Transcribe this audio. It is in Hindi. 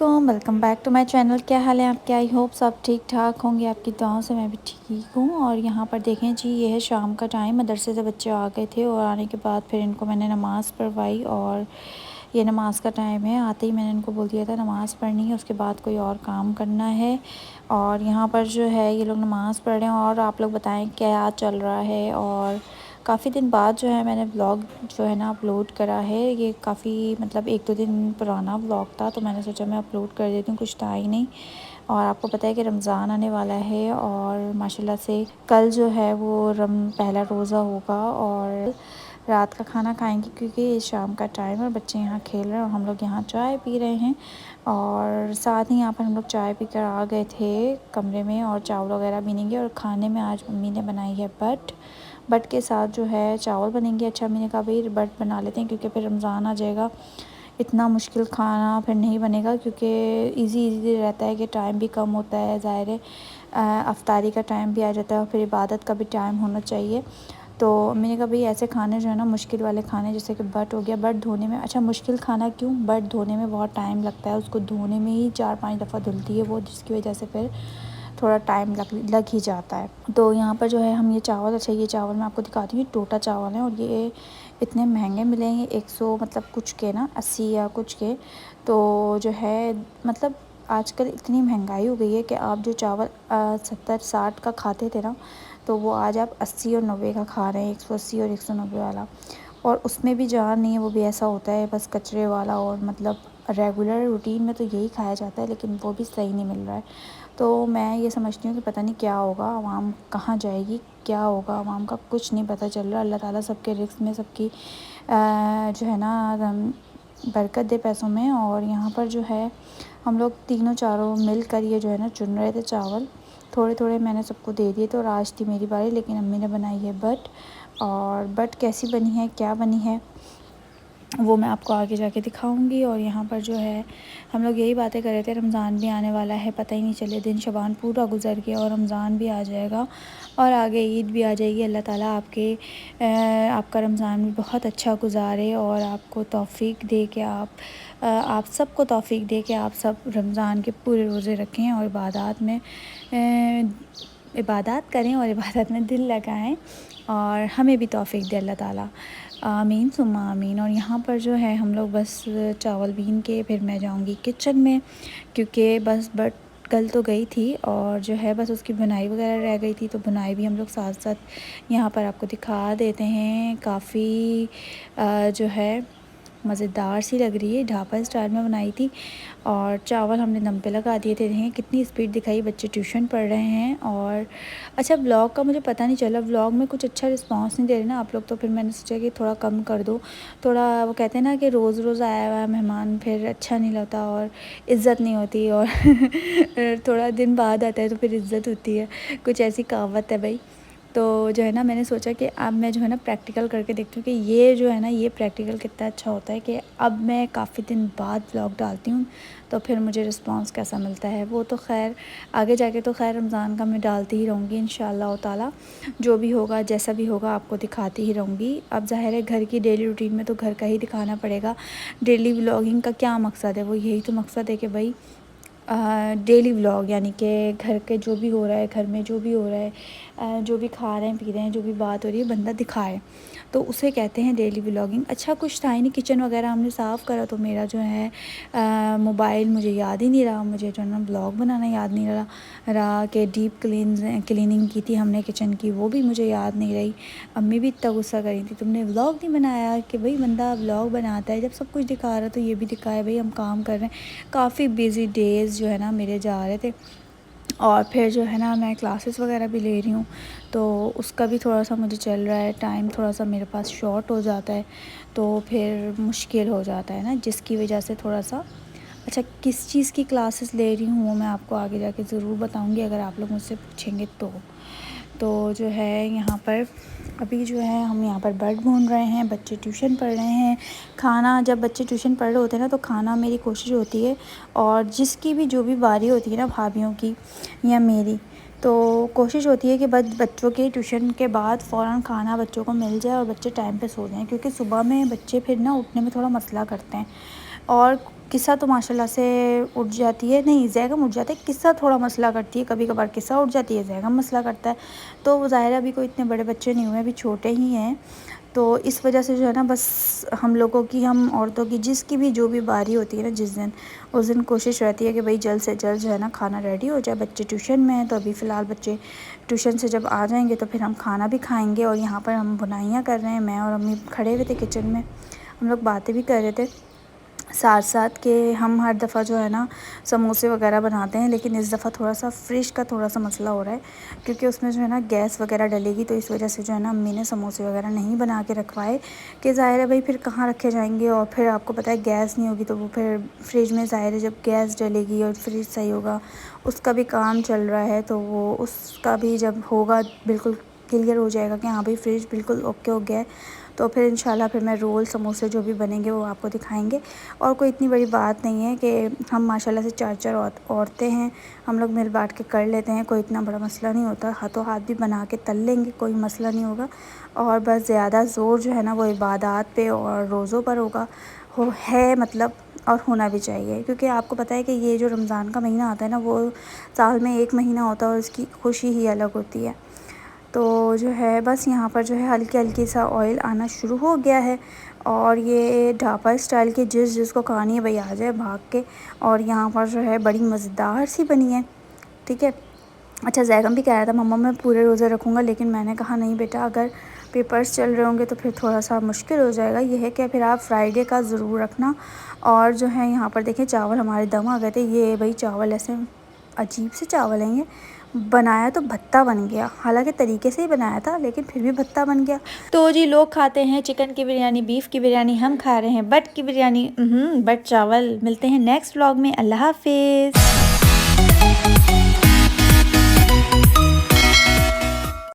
अस्सलामुअलैकुम, welcome back to my channel. क्या हाल है आपके? आई होप सब ठीक ठाक होंगे। आपकी दुआओं से मैं भी ठीक हूँ। और यहाँ पर देखें जी, ये है शाम का टाइम। मदरसे से बच्चे आ गए थे और आने के बाद फिर इनको मैंने नमाज़ पढ़वाई। और ये नमाज़ का टाइम है। आते ही मैंने इनको बोल दिया था नमाज़ पढ़नी है, उसके बाद कोई और काम करना है। और यहाँ पर जो है ये लोग नमाज़ पढ़ रहे हैं। और आप लोग बताएं क्या चल रहा है। और काफ़ी दिन बाद जो है मैंने व्लॉग जो है ना अपलोड करा है। ये काफ़ी मतलब 1-2 दिन पुराना व्लॉग था, तो मैंने सोचा मैं अपलोड कर देती हूँ, कुछ था ही नहीं। और आपको पता है कि रमज़ान आने वाला है और माशाल्लाह से कल जो है वो पहला रोज़ा होगा। और रात का खाना खाएंगे क्योंकि ये शाम का टाइम है और बच्चे यहाँ खेल रहे हैं और हम लोग यहाँ चाय पी रहे हैं। और साथ ही यहाँ पर हम लोग चाय पी कर आ गए थे कमरे में और चावल वगैरह बनेंगे। और खाने में आज मम्मी ने बनाई है बट के साथ जो है चावल बनेंगे। अच्छा, मैंने कहा भाई बट बना लेते हैं क्योंकि फिर रमज़ान आ जाएगा, इतना मुश्किल खाना फिर नहीं बनेगा। क्योंकि इजी रहता है कि टाइम भी कम होता है, ज़ाहिर है अफ्तारी का टाइम भी आ जाता है और फिर इबादत का भी टाइम होना चाहिए। तो मैंने कहा भाई ऐसे खाने जो है ना मुश्किल वाले खाने, जैसे कि बट हो गया। बट धोने में, अच्छा मुश्किल खाना क्यों, बट धोने में बहुत टाइम लगता है। उसको धोने में ही 4-5 दफ़ा धुलती है वो, जिसकी वजह से फिर थोड़ा टाइम लग ही जाता है। तो यहाँ पर जो है हम ये चावल, अच्छा ये चावल मैं आपको दिखाती हूँ, टोटा चावल है। और ये इतने महंगे मिलेंगे, 100 मतलब कुछ के ना 80 या कुछ के। तो जो है मतलब आजकल इतनी महंगाई हो गई है कि आप जो चावल 70-60 का खाते थे ना, तो वो आज आप 80 और 90 का खा रहे हैं, 180 और 190 वाला। और उसमें भी जान नहीं है, वो भी ऐसा होता है बस कचरे वाला। और मतलब रेगुलर रूटीन में तो यही खाया जाता है, लेकिन वो भी सही नहीं मिल रहा है। तो मैं ये समझती हूँ कि पता नहीं क्या होगा, आवाम कहाँ जाएगी, क्या होगा, आवाम का कुछ नहीं पता चल रहा। अल्लाह ताला सबके रिस्क में, सबकी जो है ना बरकत दे पैसों में। और यहाँ पर जो है हम लोग तीनों चारों मिल कर ये जो है ना चुन रहे थे चावल। थोड़े थोड़े मैंने सबको दे दिए थे और आज थी मेरी बारी, लेकिन अम्मी ने बनाई है बट। और बट कैसी बनी है, क्या बनी है, वो मैं आपको आगे जाके दिखाऊंगी। और यहाँ पर जो है हम लोग यही बातें कर रहे थे, रमज़ान भी आने वाला है, पता ही नहीं चले दिन शबान पूरा गुजर गया और रमज़ान भी आ जाएगा और आगे ईद भी आ जाएगी। अल्लाह ताला आपका रमज़ान भी बहुत अच्छा गुजारे और आपको तौफ़ीक दे के आप सबको तौफ़ीक दे के आप सब रमज़ान के पूरे रोज़े रखें और इबादत करें और इबादत में दिल लगाएं। और हमें भी तौफ़ीक दे अल्लाह ताला, आमीन सुम्मा आमीन। और यहाँ पर जो है हम लोग बस चावल बीन के फिर मैं जाऊँगी किचन में, क्योंकि बस बट कल तो गई थी और जो है बस उसकी बुनाई वगैरह रह गई थी। तो बुनाई भी हम लोग साथ साथ यहाँ पर आपको दिखा देते हैं। काफ़ी जो है मज़ेदार सी लग रही है, ढाबा स्टाइल में बनाई थी। और चावल हमने दम पे लगा दिए थे। देखें कितनी स्पीड दिखाई, बच्चे ट्यूशन पढ़ रहे हैं। और अच्छा, व्लॉग का मुझे पता नहीं चला, व्लॉग में कुछ अच्छा रिस्पांस नहीं दे रहे ना आप लोग, तो फिर मैंने सोचा कि थोड़ा कम कर दो। थोड़ा वो कहते हैं ना कि रोज़ रोज़ आया हुआ मेहमान फिर अच्छा नहीं लगता और इज़्ज़त नहीं होती। और थोड़ा दिन बाद आता है तो फिर इज़्ज़त होती है, कुछ ऐसी कहावत है भाई। तो जो है ना मैंने सोचा कि अब मैं जो है ना प्रैक्टिकल करके देखती हूँ कि ये जो है ना ये प्रैक्टिकल कितना अच्छा होता है। कि अब मैं काफ़ी दिन बाद व्लॉग डालती हूँ तो फिर मुझे रिस्पांस कैसा मिलता है। वो तो खैर आगे जाके तो खैर रमज़ान का मैं डालती ही रहूँगी इंशाअल्लाह ताला, जो भी होगा जैसा भी होगा आपको दिखाती ही रहूँगी। अब ज़ाहिर है घर की डेली रूटीन में तो घर का ही दिखाना पड़ेगा। डेली व्लॉगिंग का क्या मकसद है, वो यही तो मकसद है कि भाई डेली व्लॉग, यानी कि घर के जो भी हो रहा है, घर में जो भी हो रहा है, जो भी खा रहे हैं पी रहे हैं, जो भी बात हो रही है बंदा दिखाए, तो उसे कहते हैं डेली व्लॉगिंग। अच्छा कुछ था ही नहीं, किचन वगैरह हमने साफ़ करा तो मेरा जो है मोबाइल मुझे याद ही नहीं रहा, मुझे जो है ना व्लॉग बनाना याद नहीं रहा कि डीप क्लीनिंग की थी हमने किचन की, वो भी मुझे याद नहीं रही। अम्मी भी इतना गुस्सा करी थी, तुमने व्लॉग नहीं बनाया। कि भाई बंदा व्लॉग बनाता है, जब सब कुछ दिखा रहा है तो ये भी दिखाए भाई हम काम कर रहे हैं। काफ़ी बिज़ी डेज़ जो है ना मेरे जा रहे थे। और फिर जो है ना मैं क्लासेस वगैरह भी ले रही हूँ, तो उसका भी थोड़ा सा मुझे चल रहा है, टाइम थोड़ा सा मेरे पास शॉर्ट हो जाता है, तो फिर मुश्किल हो जाता है ना, जिसकी वजह से थोड़ा सा। अच्छा किस चीज़ की क्लासेस ले रही हूँ वो मैं आपको आगे जाके ज़रूर बताऊँगी अगर आप लोग मुझसे पूछेंगे तो जो है यहाँ पर अभी जो है हम यहाँ पर बर्ड भून रहे हैं, बच्चे ट्यूशन पढ़ रहे हैं। खाना जब बच्चे ट्यूशन पढ़ रहे होते हैं ना तो खाना मेरी कोशिश होती है, और जिसकी भी जो भी बारी होती है ना भाभीयों की या मेरी, तो कोशिश होती है कि बच्चों के ट्यूशन के बाद फ़ौरन खाना बच्चों को मिल जाए और बच्चे टाइम पे सो जाएं, क्योंकि सुबह में बच्चे फिर ना उठने में थोड़ा मसला करते हैं। और किस्सा तो माशाल्लाह से उठ जाती है, नहीं ज़ैगम उठ जाता है, किस्सा थोड़ा मसला करती है, कभी कभार किस्सा उठ जाती है, ज़ैगम मसला करता है। तो वो ज़ाहिर है अभी कोई इतने बड़े बच्चे नहीं हुए, अभी छोटे ही हैं। तो इस वजह से जो है ना, बस हम लोगों की, हम औरतों की, जिसकी भी जो भी बारी होती है ना, जिस दिन उस दिन कोशिश रहती है कि भाई जल्द से जल्द जो है ना खाना रेडी हो जाए। बच्चे ट्यूशन में हैं, तो अभी फ़िलहाल बच्चे ट्यूशन से जब आ जाएंगे तो फिर हम खाना भी खाएंगे। और यहाँ पर हम बुनाइयाँ कर रहे हैं, मैं और अम्मी खड़े हुए थे किचन में, हम लोग बातें भी कर रहे थे साथ साथ के। हम हर दफ़ा जो है ना समोसे वगैरह बनाते हैं, लेकिन इस दफ़ा थोड़ा सा फ़िश का थोड़ा सा मसला हो रहा है, क्योंकि उसमें जो है ना गैस वगैरह डलेगी, तो इस वजह से जो है ना अम्मी ने समोसे वगैरह नहीं बना के रखवाए कि ज़ाहिर है भाई फिर कहाँ रखे जाएंगे। और फिर आपको पता है गैस नहीं होगी तो वो फिर फ्रिज में, ज़ाहिर है जब गैस डलेगी और फ्रिज सही होगा, उसका भी काम चल रहा है, तो वो उसका भी जब होगा बिल्कुल क्लियर हो जाएगा कि हाँ भाई फ्रिज बिल्कुल ओके हो गया है, तो फिर इंशाल्लाह फिर मैं रोल समोसे जो भी बनेंगे वो आपको दिखाएंगे। और कोई इतनी बड़ी बात नहीं है कि हम माशाल्लाह से 4 औरतें हैं, हम लोग मिल बांट के कर लेते हैं, कोई इतना बड़ा मसला नहीं होता। हाथों हाथ भी बना के तल लेंगे, कोई मसला नहीं होगा। और बस ज़्यादा ज़ोर जो है ना वो इबादत पे और रोज़ों पर होगा, हो है मतलब, और होना भी चाहिए, क्योंकि आपको पता है कि ये जो रमज़ान का महीना आता है ना, वो साल में एक महीना होता है और इसकी खुशी ही अलग होती है। तो जो है बस यहाँ पर जो है हल्की हल्की सा ऑयल आना शुरू हो गया है। और ये ढाबा स्टाइल की जिसको खानी है भाई आ जाए भाग के। और यहाँ पर जो है बड़ी मज़ेदार सी बनी है, ठीक है। अच्छा, जैगम भी कह रहा था मम्मा मैं पूरे रोज़े रखूँगा, लेकिन मैंने कहा नहीं बेटा, अगर पेपर्स चल रहे होंगे तो फिर थोड़ा सा मुश्किल हो जाएगा। ये है कि फिर आप फ्राइडे का ज़रूर रखना। और जो है यहाँ पर देखें चावल हमारे दम आ गए थे। ये भाई चावल ऐसे अजीब से चावल हैं, ये बनाया तो भत्ता बन गया, हालांकि तरीके से ही बनाया था लेकिन फिर भी भत्ता बन गया। तो जी लोग खाते हैं चिकन की बिरयानी, बीफ की बिरयानी, हम खा रहे हैं बट की बिरयानी, बट चावल। मिलते हैं नेक्स्ट व्लॉग में, अल्लाह हाफिज़।